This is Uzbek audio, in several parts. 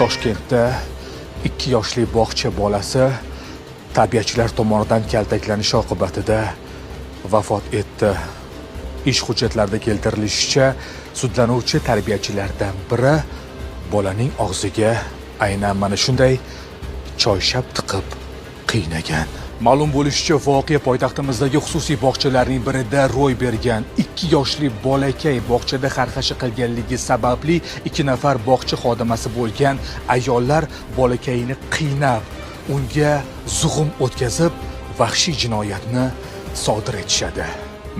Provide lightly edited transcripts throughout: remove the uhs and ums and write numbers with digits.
Toshkentda 2 yoshli bog'cha bolasi tarbiyachilar tomonidan kaltaklanishi oqibatida vafot etdi. Ish hujjatlarida keltirilishicha, sudlanuvchi tarbiyachilardan biri bolaning og'ziga aynan mana shunday choyshab tiqib qiynagan. Ma'lum bo'lishicha, voqea poytaxtimizdagi xususiy bog'chalarning birida ro'y bergan. 2 yoshli bolakay bog'chada xarxasha qilganligi sababli 2 nafar bog'cha xodimasi bo'lgan ayollar bolakayni qiynab, unga zug'um o'tkazib, vahshiy jinoyatni sodir etishadi.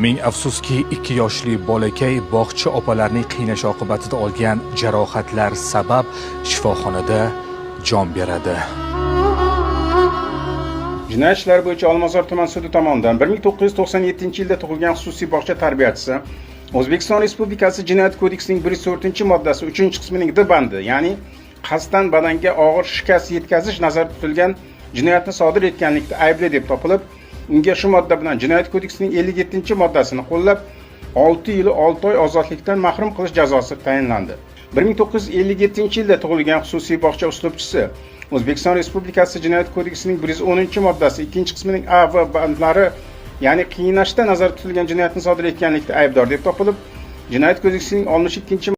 Ming afsuski, 2 yoshli bolakay bog'cha opalarining qiynashi oqibatida olgan jarohatlar sabab shifoxonada jon beradi. Jinoyat ishlari bo'yicha Olmazor tuman sudi tomonidan 1997-yilda tug'ilgan xususiy bog'cha tarbiyachisi O'zbekiston Respublikasi Jinoyat kodeksining 104-moddasi 3-qismining D bandi, ya'ni qasddan badanga og'ir shikast yetkazish nazarda tutilgan jinoyatni sodir etganlikda aybli deb topilib, unga shu modda bilan Jinoyat kodeksining 57-moddasini qo'llab 6 yil 6 oy ozodlikdan mahrum qilish jazosi tayinlandi. 1957-yilda tug'ilgan xususiy bog'cha uslubchisi O'zbekiston Respublikasi Jinoyat kodeksining 110-moddasi 2-qismining A va bandlari, ya'ni qiynashda nazarda tutilgan jinoyatni sodir etganlikda aybdor deb topilib, Jinoyat kodeksining 62